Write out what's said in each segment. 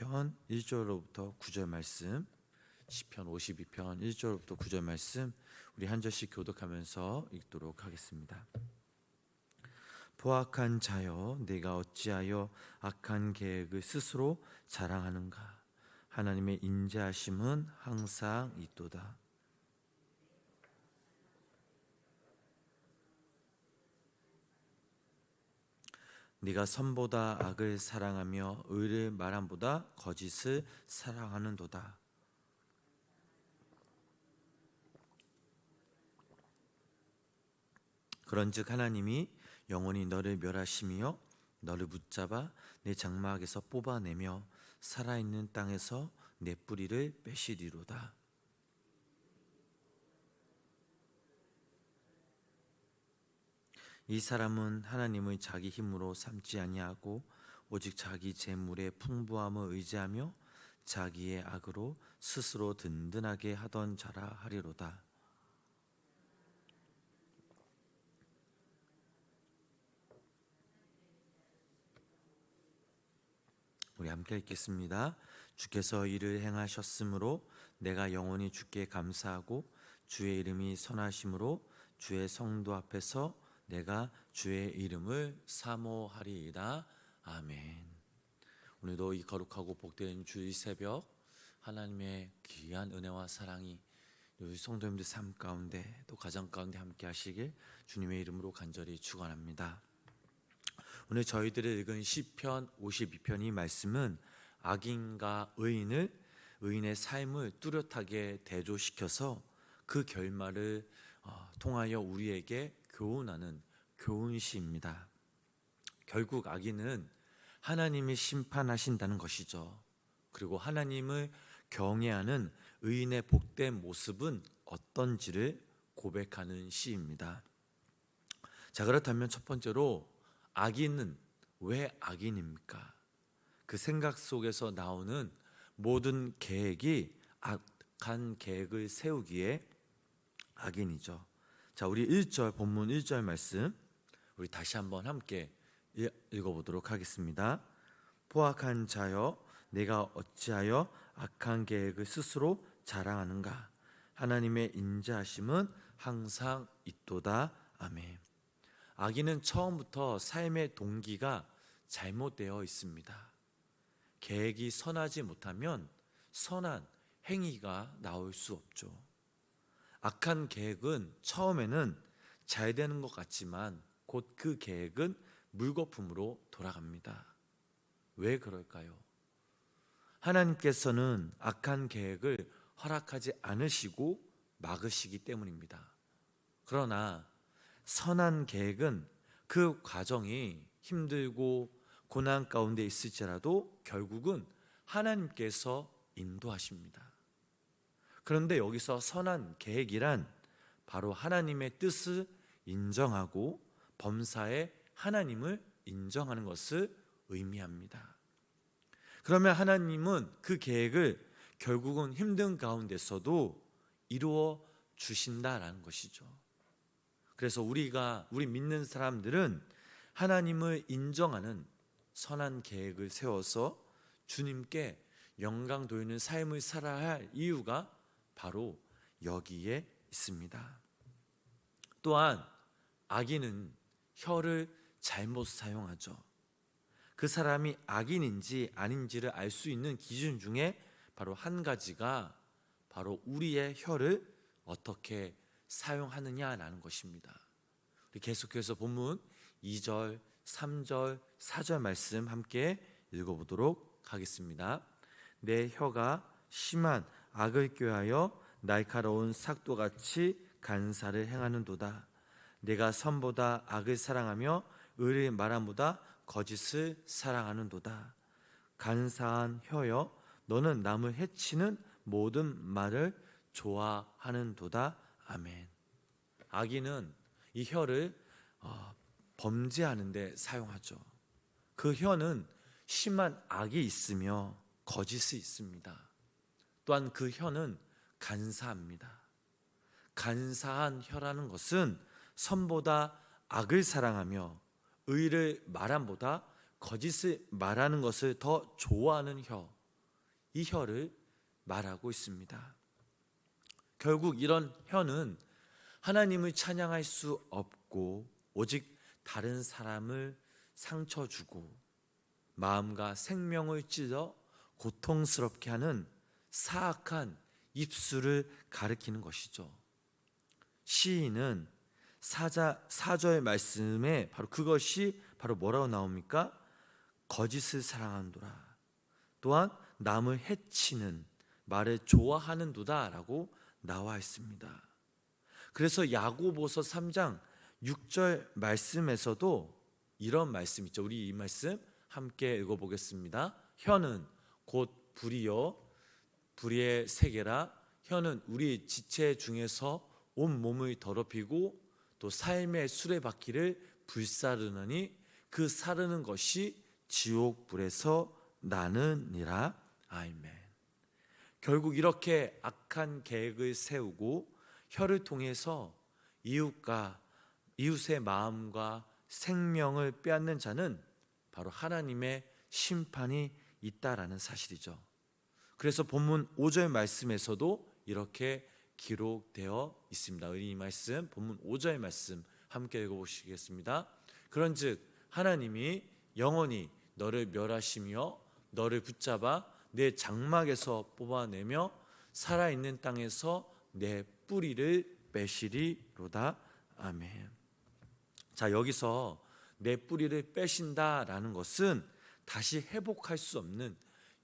52편 1절로부터 9절 말씀, 시편 52편 1절로부터 9절 말씀 우리 한 절씩 교독하면서 읽도록 하겠습니다. 포악한 자여, 내가 어찌하여 악한 계획을 스스로 자랑하는가? 하나님의 인자하심은 항상 있도다. 네가 선보다 악을 사랑하며 의를 말함보다 거짓을 사랑하는도다. 그런즉 하나님이 영원히 너를 멸하시며 너를 붙잡아 내 장막에서 뽑아내며 살아있는 땅에서 내 뿌리를 빼시리로다. 이 사람은 하나님을 자기 힘으로 삼지 아니하고 오직 자기 재물의 풍부함을 의지하며 자기의 악으로 스스로 든든하게 하던 자라 하리로다. 우리 함께 읽겠습니다. 주께서 이를 행하셨으므로 내가 영원히 주께 감사하고 주의 이름이 선하심으로 주의 성도 앞에서 내가 주의 이름을 사모하리이다. 아멘. 오늘도 이 거룩하고 복된 주의 새벽 하나님의 귀한 은혜와 사랑이 우리 성도님들 삶 가운데 또 가정 가운데 함께 하시길 주님의 이름으로 간절히 축원합니다. 오늘 저희들이 읽은 시편 52편 이 말씀은 악인과 의인의 삶을 뚜렷하게 대조시켜서 그 결말을 통하여 우리에게 교훈하는 교훈시입니다. 결국 악인은 하나님이 심판하신다는 것이죠. 그리고 하나님을 경외하는 의인의 복된 모습은 어떤지를 고백하는 시입니다. 자, 그렇다면 첫 번째로 악인은 왜 악인입니까? 그 생각 속에서 나오는 모든 계획이 악한 계획을 세우기에 악인이죠. 자, 우리 1절 본문 1절 말씀 우리 다시 한번 함께 읽어보도록 하겠습니다. 포악한 자여, 내가 어찌하여 악한 계획을 스스로 자랑하는가? 하나님의 인자하심은 항상 있도다. 아멘. 악인은 처음부터 삶의 동기가 잘못되어 있습니다. 계획이 선하지 못하면 선한 행위가 나올 수 없죠. 악한 계획은 처음에는 잘 되는 것 같지만 곧 그 계획은 물거품으로 돌아갑니다. 왜 그럴까요? 하나님께서는 악한 계획을 허락하지 않으시고 막으시기 때문입니다. 그러나 선한 계획은 그 과정이 힘들고 고난 가운데 있을지라도 결국은 하나님께서 인도하십니다. 그런데 여기서 선한 계획이란 바로 하나님의 뜻을 인정하고 범사에 하나님을 인정하는 것을 의미합니다. 그러면 하나님은 그 계획을 결국은 힘든 가운데서도 이루어 주신다라는 것이죠. 그래서 우리 믿는 사람들은 하나님을 인정하는 선한 계획을 세워서 주님께 영광 돌리는 삶을 살아야 할 이유가 바로 여기에 있습니다. 또한 악인은 혀를 잘못 사용하죠. 그 사람이 악인인지 아닌지를 알 수 있는 기준 중에 바로 한 가지가 바로 우리의 혀를 어떻게 사용하느냐라는 것입니다. 우리 계속해서 본문 2절, 3절, 4절 말씀 함께 읽어보도록 하겠습니다. 내 혀가 심한 악을 꾀하여 날카로운 삭도같이 간사를 행하는도다. 내가 선보다 악을 사랑하며 의를 말함보다 거짓을 사랑하는도다. 간사한 혀여, 너는 남을 해치는 모든 말을 좋아하는도다. 아멘. 악인은 이 혀를 범죄하는 데 사용하죠. 그 혀는 심한 악이 있으며 거짓이 있습니다. 또한 그 혀는 간사합니다. 간사한 혀라는 것은 선보다 악을 사랑하며 의를 말함보다 거짓을 말하는 것을 더 좋아하는 혀, 이 혀를 말하고 있습니다. 결국 이런 혀는 하나님을 찬양할 수 없고 오직 다른 사람을 상처 주고 마음과 생명을 찔러 고통스럽게 하는 사악한 입술을 가리키는 것이죠. 시인은 사절 말씀에 바로 그것이 바로 뭐라고 나옵니까? 거짓을 사랑하노라. 또한 남을 해치는 말을 좋아하는도다 라고 나와 있습니다. 그래서 야고보서 3장 6절 말씀에서도 이런 말씀 있죠. 우리 이 말씀 함께 읽어보겠습니다. 혀는 곧 불이요 불의의 세계라. 혀는 우리 지체 중에서 온 몸을 더럽히고 또 삶의 수레바퀴를 불사르느니 그 사르는 것이 지옥불에서 나느니라. 아멘. 결국 이렇게 악한 계획을 세우고 혀를 통해서 이웃의 마음과 생명을 빼앗는 자는 바로 하나님의 심판이 있다라는 사실이죠. 그래서 본문 5절 말씀에서도 이렇게 기록되어 있습니다. 이 말씀, 본문 5절 말씀 함께 읽어보시겠습니다. 그런즉 하나님이 영원히 너를 멸하시며 너를 붙잡아 내 장막에서 뽑아내며 살아있는 땅에서 내 뿌리를 빼시리로다. 아멘. 자, 여기서 내 뿌리를 빼신다라는 것은 다시 회복할 수 없는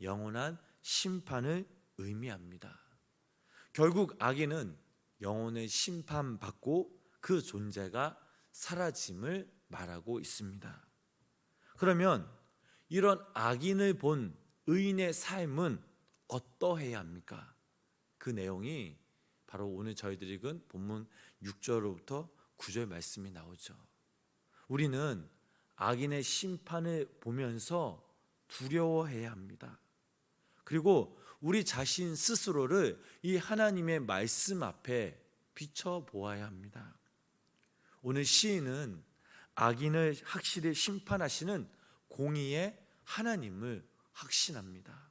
영원한 심판을 의미합니다. 결국 악인은 영혼의 심판받고 그 존재가 사라짐을 말하고 있습니다. 그러면 이런 악인을 본 의인의 삶은 어떠해야 합니까? 그 내용이 바로 오늘 저희들이 읽은 본문 6절로부터 9절 말씀이 나오죠. 우리는 악인의 심판을 보면서 두려워해야 합니다. 그리고 우리 자신 스스로를 이 하나님의 말씀 앞에 비춰보아야 합니다. 오늘 시인은 악인을 확실히 심판하시는 공의의 하나님을 확신합니다.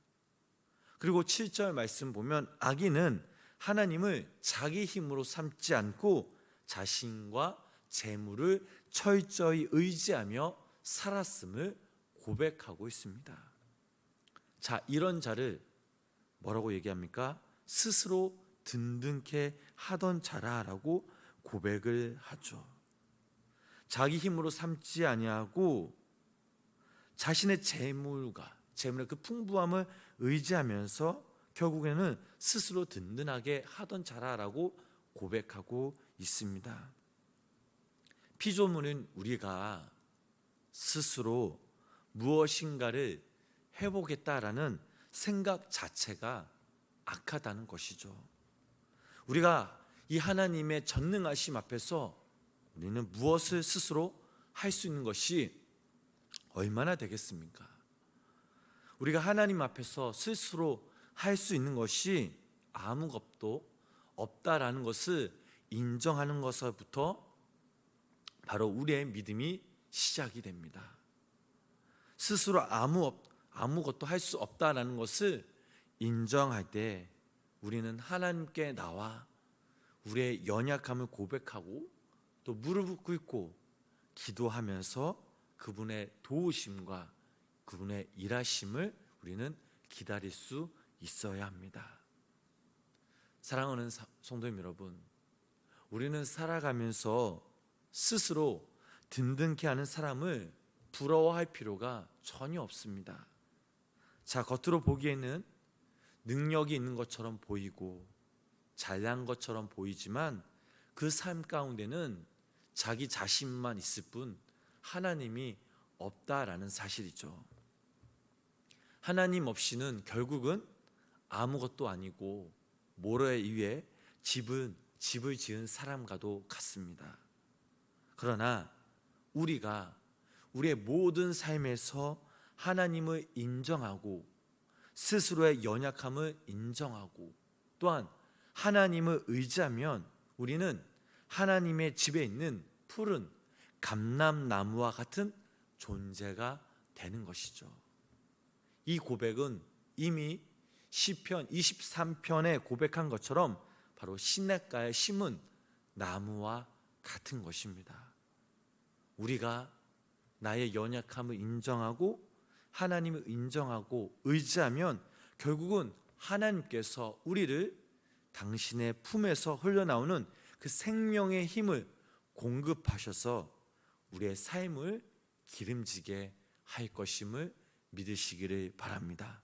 그리고 7절 말씀 보면 악인은 하나님을 자기 힘으로 삼지 않고 자신과 재물을 철저히 의지하며 살았음을 고백하고 있습니다. 자, 이런 자를 뭐라고 얘기합니까? 스스로 든든케 하던 자라라고 고백을 하죠. 자기 힘으로 삼지 아니하고 자신의 재물의 그 풍부함을 의지하면서 결국에는 스스로 든든하게 하던 자라라고 고백하고 있습니다. 피조물은 우리가 스스로 무엇인가를 해보겠다라는 생각 자체가 악하다는 것이죠. 우리가 이 하나님의 전능하심 앞에서 우리는 무엇을 스스로 할 수 있는 것이 얼마나 되겠습니까? 우리가 하나님 앞에서 스스로 할 수 있는 것이 아무것도 없다라는 것을 인정하는 것부터 바로 우리의 믿음이 시작이 됩니다. 스스로 아무것도 할 수 없다라는 것을 인정할 때 우리는 하나님께 나와 우리의 연약함을 고백하고 또 무릎을 꿇고 기도하면서 그분의 도우심과 그분의 일하심을 우리는 기다릴 수 있어야 합니다. 사랑하는 성도님 여러분, 우리는 살아가면서 스스로 든든케 하는 사람을 부러워할 필요가 전혀 없습니다. 자, 겉으로 보기에는 능력이 있는 것처럼 보이고 잘난 것처럼 보이지만 그 삶 가운데는 자기 자신만 있을 뿐 하나님이 없다라는 사실이죠. 하나님 없이는 결국은 아무것도 아니고 모래 위에 집을 지은 사람과도 같습니다. 그러나 우리가 우리의 모든 삶에서 하나님을 인정하고 스스로의 연약함을 인정하고 또한 하나님을 의지하면 우리는 하나님의 집에 있는 푸른 감람나무와 같은 존재가 되는 것이죠. 이 고백은 이미 시편 23편에 고백한 것처럼 바로 시냇가에 심은 나무와 같은 것입니다. 우리가 나의 연약함을 인정하고 하나님을 인정하고 의지하면 결국은 하나님께서 우리를 당신의 품에서 흘러나오는 그 생명의 힘을 공급하셔서 우리의 삶을 기름지게 할 것임을 믿으시기를 바랍니다.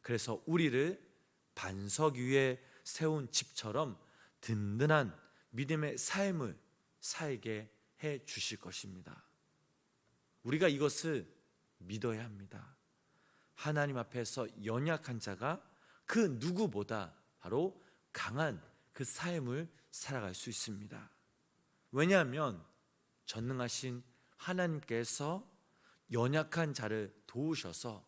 그래서 우리를 반석 위에 세운 집처럼 든든한 믿음의 삶을 살게 해 주실 것입니다. 우리가 이것을 믿어야 합니다. 하나님 앞에서 연약한 자가 그 누구보다 바로 강한 그 삶을 살아갈 수 있습니다. 왜냐하면 전능하신 하나님께서 연약한 자를 도우셔서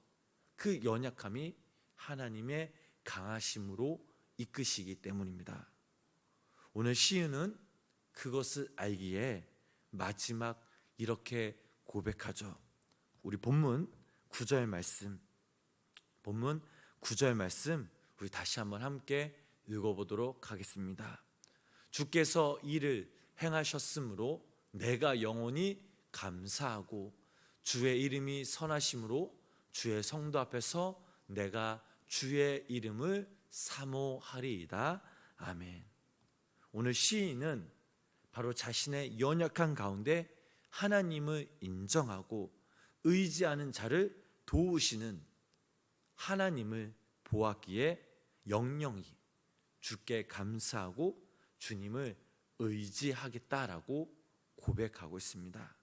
그 연약함이 하나님의 강하심으로 이끄시기 때문입니다. 오늘 시인은 그것을 알기에 마지막 이렇게 고백하죠. 우리 본문 9절 말씀 우리 다시 한번 함께 읽어보도록 하겠습니다. 주께서 이를 행하셨으므로 내가 영원히 감사하고 주의 이름이 선하심으로 주의 성도 앞에서 내가 주의 이름을 사모하리이다. 아멘. 오늘 시인은 바로 자신의 연약한 가운데 하나님을 인정하고 의지하는 자를 도우시는 하나님을 보았기에 영영이 주께 감사하고 주님을 의지하겠다라고 고백하고 있습니다.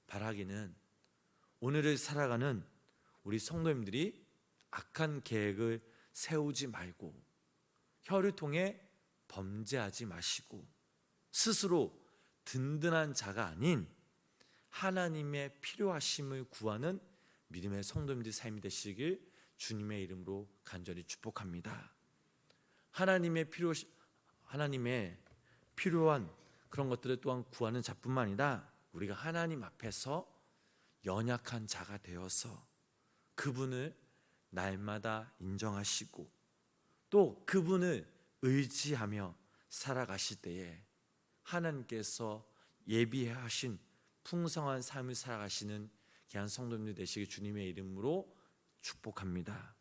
바라기는 오늘을 살아가는 우리 성도님들이 악한 계획을 세우지 말고 혀를 통해 범죄하지 마시고 스스로 든든한 자가 아닌 하나님의 필요하심을 구하는 믿음의 성도님들 삶이 되시길 주님의 이름으로 간절히 축복합니다. 하나님의 필요한 그런 것들을 또한 구하는 자뿐만 아니라 우리가 하나님 앞에서 연약한 자가 되어서 그분을 날마다 인정하시고 또 그분을 의지하며 살아가실 때에 하나님께서 예비하신 풍성한 삶을 살아가시는 귀한 성도님들 되시길 주님의 이름으로 축복합니다.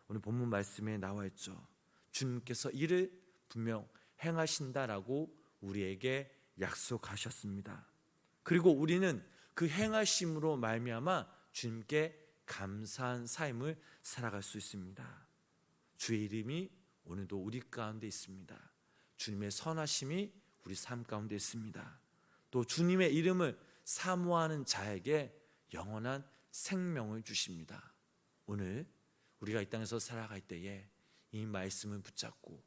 오늘 본문 말씀에 나와 있죠. 주님께서 이를 분명 행하신다라고 우리에게 약속하셨습니다. 그리고 우리는 그 행하심으로 말미암아 주님께 감사한 삶을 살아갈 수 있습니다. 주의 이름이 오늘도 우리 가운데 있습니다. 주님의 선하심이 우리 삶 가운데 있습니다. 또 주님의 이름을 사모하는 자에게 영원한 생명을 주십니다. 오늘 우리가 이 땅에서 살아갈 때에 이 말씀을 붙잡고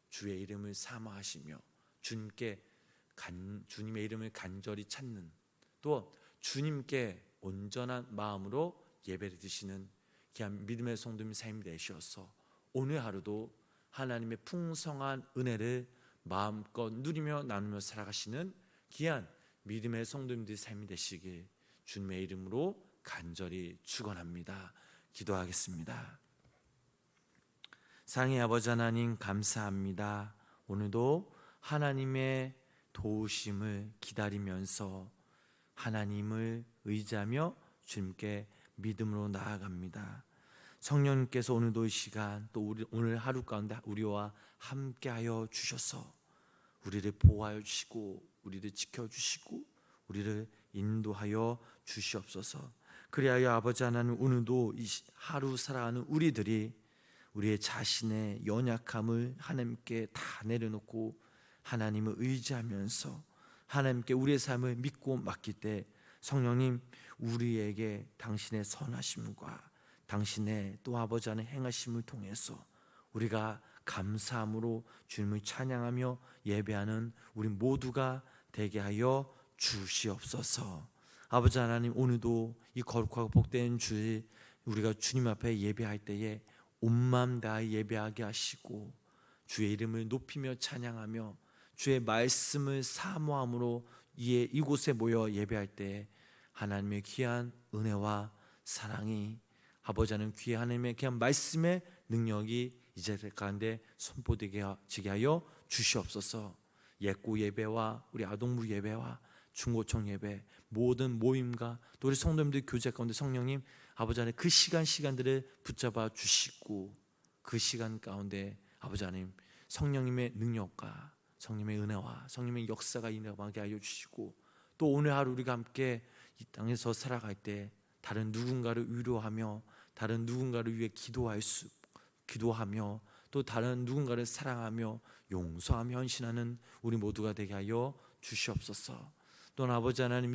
주의 이름을 사모하시며 주님의 이름을 간절히 찾는 또 주님께 온전한 마음으로 예배를 드리시는 귀한 믿음의 성도님 삶이 되셔서 오늘 하루도 하나님의 풍성한 은혜를 마음껏 누리며 나누며 살아가시는 귀한 믿음의 성도님들의 삶이 되시길 주님의 이름으로 간절히 축원합니다. 기도하겠습니다. 사랑의 아버지 하나님 감사합니다. 오늘도 하나님의 도우심을 기다리면서 하나님을 의지하며 주님께 믿음으로 나아갑니다. 성령님께서 오늘도 이 시간 또 오늘 하루 가운데 우리와 함께하여 주셔서 우리를 보호하여 주시고 우리를 지켜주시고 우리를 인도하여 주시옵소서. 그리하여 아버지 하나님 오늘도 이 하루 살아가는 우리들이 우리의 자신의 연약함을 하나님께 다 내려놓고 하나님을 의지하면서 하나님께 우리의 삶을 믿고 맡길 때 성령님 우리에게 당신의 선하심과 당신의 또 아버지 하나님 행하심을 통해서 우리가 감사함으로 주님을 찬양하며 예배하는 우리 모두가 되게 하여 주시옵소서. 아버지 하나님 오늘도 이 거룩하고 복된 주일 우리가 주님 앞에 예배할 때에 온 마음 다해 예배하게 하시고 주의 이름을 높이며 찬양하며 주의 말씀을 사모함으로 이곳에 모여 예배할 때 하나님의 귀한 은혜와 사랑이 아버지 하나님 귀한 하나님의 귀한 말씀에 능력이 이제 가운데 선포되게 하여 주시옵소서. 예고 예배와 우리 아동부 예배와 중고청 예배 모든 모임과 또 우리 성도님들 교제 가운데 성령님 아버지 하나님 그 시간들을 붙잡아 주시고 그 시간 가운데 아버지 하나님 성령님의 능력과 성령님의 은혜와 성령님의 역사가 임하게 하여 주시고 또 오늘 하루 우리가 함께 이 땅에서 살아갈 때 다른 누군가를 위로하며 다른 누군가를 위해 기도하며 또 다른 누군가를 사랑하며 용서하며 헌신하는 우리 모두가 되게 하여 주시옵소서. 또한 아버지 하나님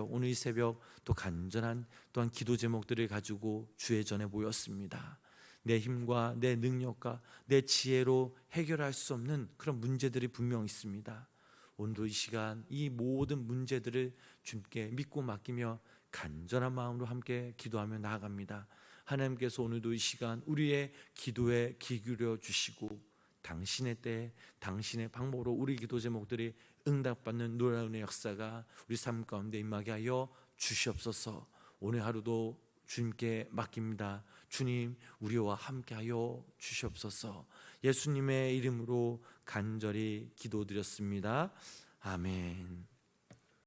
오늘 이 새벽 또 간절한 또한 기도 제목들을 가지고 주의 전에 모였습니다. 내 힘과 내 능력과 내 지혜로 해결할 수 없는 그런 문제들이 분명 있습니다. 오늘도 이 시간 이 모든 문제들을 주님께 믿고 맡기며 간절한 마음으로 함께 기도하며 나아갑니다. 하나님께서 오늘도 이 시간 우리의 기도에 귀 기울여 주시고 당신의 때 당신의 방법으로 우리 기도 제목들이 응답받는 놀라운 역사가 우리 삶 가운데 임하게 하여 주시옵소서. 오늘 하루도 주님께 맡깁니다. 주님 우리와 함께 하여 주시옵소서. 예수님의 이름으로 간절히 기도드렸습니다. 아멘.